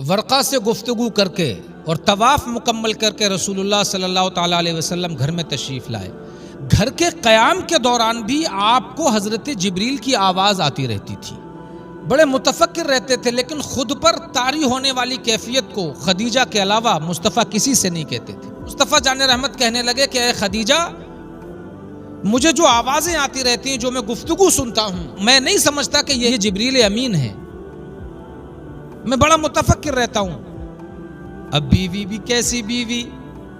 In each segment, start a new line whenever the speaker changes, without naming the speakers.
वर्क़ा से गुफ्तगू करके और तवाफ़ मुकम्मल करके रसूलुल्लाह सल्लल्लाहु ताला अलैहि वसल्लम घर में तशरीफ़ लाए। घर के क़याम के दौरान भी आपको हज़रत जिब्रील की आवाज़ आती रहती थी। बड़े मुतफ़क्किर रहते थे, लेकिन खुद पर तारी होने वाली कैफियत को खदीजा के अलावा मुस्तफ़ा किसी से नहीं कहते थे। मुस्तफ़ा जान रहमत कहने लगे कि ऐ खदीजा, मुझे जो आवाज़ें आती रहती हैं, जो मैं गुफ्तगू सुनता हूँ, मैं नहीं समझता कि ये जिब्रील अमीन है। मैं बड़ा मुतफ़क्किर रहता हूँ। अब बीवी भी कैसी बीवी,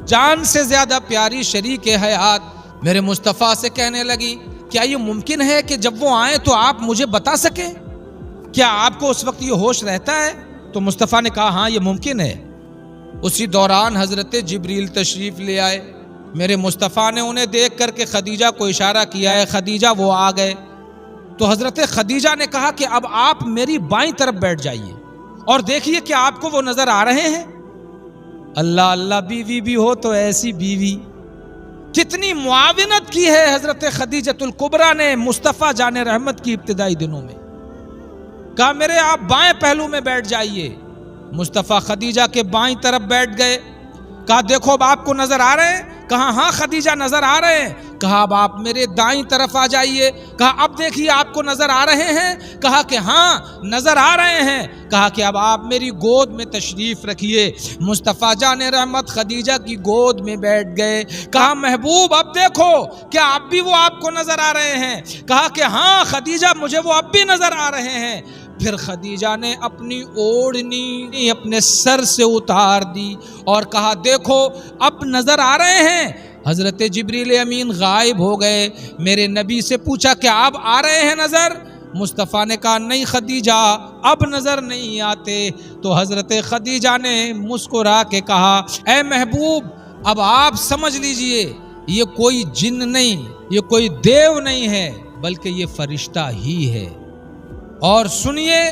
जान से ज्यादा प्यारी शरीक हयात मेरे मुस्तफ़ा से कहने लगी, क्या ये मुमकिन है कि जब वो आए तो आप मुझे बता सके? क्या आपको उस वक्त ये होश रहता है? तो मुस्तफ़ा ने कहा, हाँ ये मुमकिन है। उसी दौरान हजरत जिब्रील तशरीफ ले आए। मेरे मुस्तफ़ा ने उन्हें देख करके खदीजा को इशारा किया है, खदीजा, वो आ गए। तो हजरत खदीजा ने कहा कि अब आप मेरी बाईं तरफ बैठ जाइए और देखिए कि आपको वो नजर आ रहे हैं। अल्लाह अल्लाह, बीवी भी हो तो ऐसी बीवी। कितनी मुआविनत की है हजरत खदीजतुल कुबरा ने मुस्तफ़ा जाने रहमत की इब्तिदाई दिनों में। कहा मेरे आप बाएं पहलू में बैठ जाइए। मुस्तफ़ा खदीजा के बाईं तरफ बैठ गए। कहा देखो अब आपको नजर आ रहे हैं? कहा हाँ खदीजा नजर आ रहे हैं। कहा अब आप मेरे दाईं तरफ आ जाइए। कहा अब देखिए आपको नजर आ रहे हैं? कहा कि हाँ नजर आ रहे हैं। कहा कि अब आप मेरी गोद में तशरीफ रखिए। मुस्तफ़ा जाने रहमत खदीजा की गोद में बैठ गए। कहा महबूब अब देखो, क्या अब भी वो आपको नजर आ रहे हैं? कहा कि हाँ खदीजा, मुझे वो अब भी नजर आ रहे हैं। फिर खदीजा ने अपनी ओढ़नी अपने सर से उतार दी और कहा देखो अब नजर आ रहे हैं। हजरत जिब्रील अमीन गायब हो गए। मेरे नबी से पूछा क्या आप आ रहे हैं नजर? मुस्तफ़ा ने कहा नहीं खदीजा, अब नजर नहीं आते। तो हजरत खदीजा ने मुस्कुरा के कहा, ऐ महबूब अब आप समझ लीजिए, ये कोई जिन नहीं, ये कोई देव नहीं है, बल्कि ये फरिश्ता ही है। और सुनिए,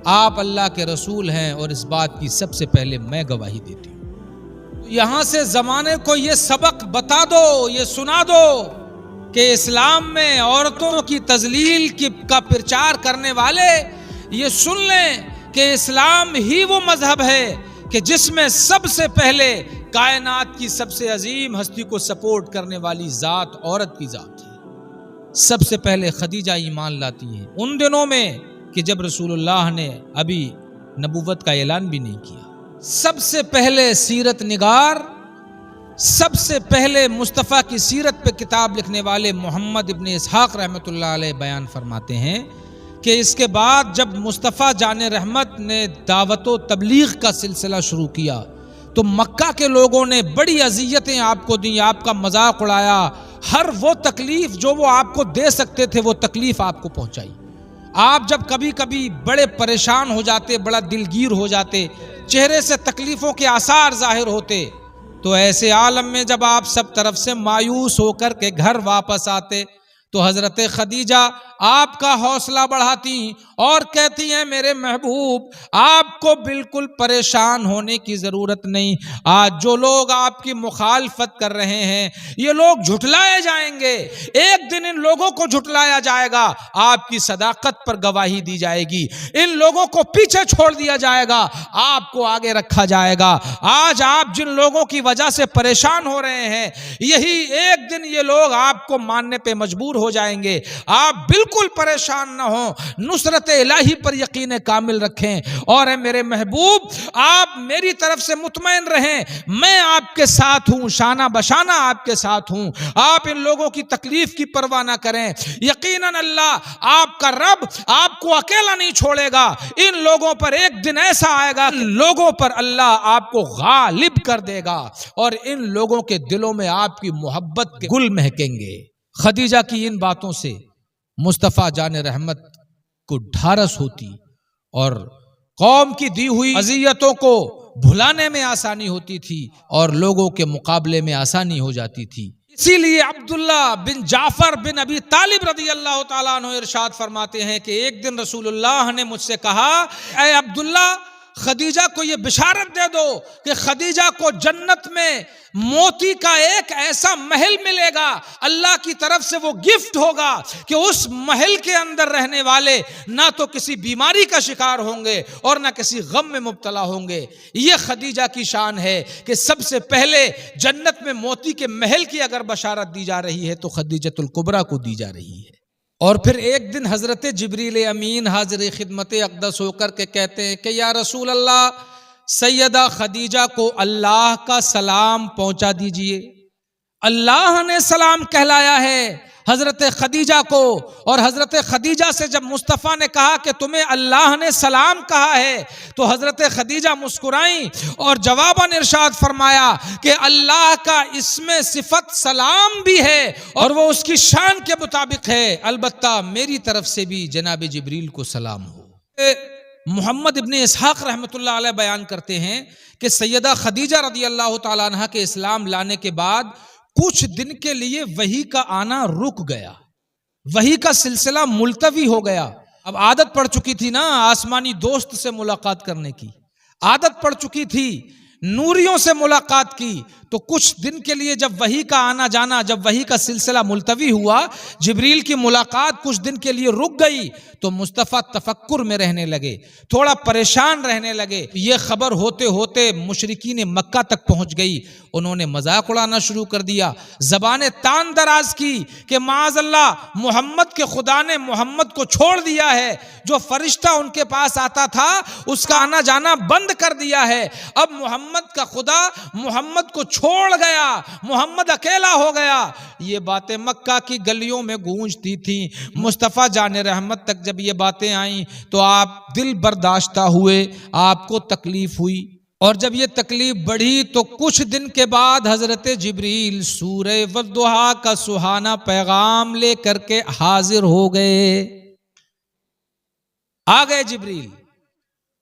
आप अल्लाह के रसूल हैं और इस बात की सबसे पहले मैं गवाही देती हूँ। तो यहां से जमाने को ये सबक बता दो, ये सुना दो कि इस्लाम में औरतों की तजलील का प्रचार करने वाले ये सुन लें कि इस्लाम ही वो मजहब है कि जिसमें सबसे पहले कायनात की सबसे अजीम हस्ती को सपोर्ट करने वाली जात औरत की जात है। सबसे पहले खदीजा ईमान लाती हैं उन दिनों में कि जब रसूलुल्लाह ने अभी नबूवत का ऐलान भी नहीं किया। सबसे पहले सीरत निगार, सबसे पहले मुस्तफ़ा की सीरत पे किताब लिखने वाले मोहम्मद इब्न इसहाक रहमतुल्लाह अलैह बयान फरमाते हैं कि इसके बाद जब मुस्तफ़ा जाने रहमत ने दावत व तबलीग का सिलसिला शुरू किया तो मक्का के लोगों ने बड़ी अजियतें आपको दी, आपका मजाक उड़ाया। हर वो तकलीफ जो वो आपको दे सकते थे वो तकलीफ आपको पहुंचाई। आप जब कभी कभी बड़े परेशान हो जाते, बड़ा दिलगीर हो जाते, चेहरे से तकलीफों के आसार जाहिर होते, तो ऐसे आलम में जब आप सब तरफ से मायूस होकर के घर वापस आते तो हजरत खदीजा आपका हौसला बढ़ाती और कहती हैं मेरे महबूब आपको बिल्कुल परेशान होने की जरूरत नहीं। आज जो लोग आपकी मुखालफत कर रहे हैं ये लोग झुठलाए जाएंगे। एक दिन इन लोगों को झुठलाया जाएगा, आपकी सदाकत पर गवाही दी जाएगी। इन लोगों को पीछे छोड़ दिया जाएगा, आपको आगे रखा जाएगा। आज आप जिन लोगों की वजह से परेशान हो रहे हैं, यही एक दिन ये लोग आपको मानने पे मजबूर हो जाएंगे। आप बिल्कुल परेशान ना हो, नुसरत इलाही पर यकीन कामिल रखें। और मेरे महबूब आप मेरी तरफ से मुतमईन रहें, मैं आपके साथ हूं, शाना बशाना आपके साथ हूं। आप इन लोगों की तकलीफ की परवाह ना करें। यकीनन अल्लाह आपका रब आपको अकेला नहीं छोड़ेगा। इन लोगों पर एक दिन ऐसा आएगा, लोगों पर अल्लाह आपको गालिब कर देगा और इन लोगों के दिलों में आपकी मोहब्बत के गुल महकेंगे। खदीजा की इन बातों से मुस्तफ़ा जाने रहमत को ढारस होती और कौम की दी हुई अज़ियतों को भुलाने में आसानी होती थी और लोगों के मुकाबले में आसानी हो जाती थी। इसीलिए अब्दुल्ला बिन जाफर बिन अबी तालिब रज़ी अल्लाह ताला अन्हु इरशाद फरमाते हैं कि एक दिन रसूलुल्लाह ने मुझसे कहा, ऐ अब्दुल्ला खदीजा को ये बिशारत दे दो कि खदीजा को जन्नत में मोती का एक ऐसा महल मिलेगा, अल्लाह की तरफ से वो गिफ्ट होगा कि उस महल के अंदर रहने वाले ना तो किसी बीमारी का शिकार होंगे और ना किसी गम में मुब्तला होंगे। ये खदीजा की शान है कि सबसे पहले जन्नत में मोती के महल की अगर बशारत दी जा रही है तो खदीजतुल कुबरा को दी जा रही है। और फिर एक दिन हजरत जिब्रील अमीन हाजिर खिदमत अक़दस होकर के कहते हैं कि या रसूल अल्लाह, सैयदा खदीजा को अल्लाह का सलाम पहुंचा दीजिए। अल्लाह ने सलाम कहलाया है हजरत खदीजा को, और हजरत खदीजा से जब मुस्तफ़ा ने कहा कि तुम्हें अल्लाह ने सलाम कहा है तो हजरत खदीजा मुस्कुराई और जवाबन इरशाद फरमाया कि अल्लाह का इसमें सिफत सलाम भी है और वो उसकी शान के मुताबिक है, अलबत्ता मेरी तरफ से भी जनाब जिब्रील को सलाम हो। मोहम्मद इब्ने इसहाक रहमतुल्लाह अलैह बयान करते हैं कि सैयदा खदीजा रदी अल्लाह तआला अन्हा के इस्लाम लाने के बाद कुछ दिन के लिए वही का आना रुक गया, वही का सिलसिला मुलतवी हो गया। अब आदत पड़ चुकी थी ना आसमानी दोस्त से मुलाकात करने की, आदत पड़ चुकी थी नूरियों से मुलाकात की, तो कुछ दिन के लिए जब वही का आना जाना, जब वही का सिलसिला मुलतवी हुआ, जिब्रील की मुलाकात कुछ दिन के लिए रुक गई, तो मुस्तफ़ा तफक्कुर में रहने लगे, थोड़ा परेशान रहने लगे। ये खबर होते होते मुशरिकीन मक्का तक पहुंच गई, उन्होंने मजाक उड़ाना शुरू कर दिया, ज़बाने तान दराज की कि माज़अल्लाह मोहम्मद के खुदा ने मोहम्मद को छोड़ दिया है, जो फरिश्ता उनके पास आता था उसका आना जाना बंद कर दिया है, अब मोहम्मद का खुदा मोहम्मद को छोड़ गया, मोहम्मद अकेला हो गया। ये बातें मक्का की गलियों में गूंजती थी। मुस्तफ़ा जाने रहमत तक जब ये बातें आई तो आप दिल बर्दाश्ता हुए, आपको तकलीफ हुई, और जब ये तकलीफ बढ़ी तो कुछ दिन के बाद हजरत जिब्रील सूरह वद्दुहा का सुहाना पैगाम लेकर के हाजिर हो गए। आ गए जिब्रील।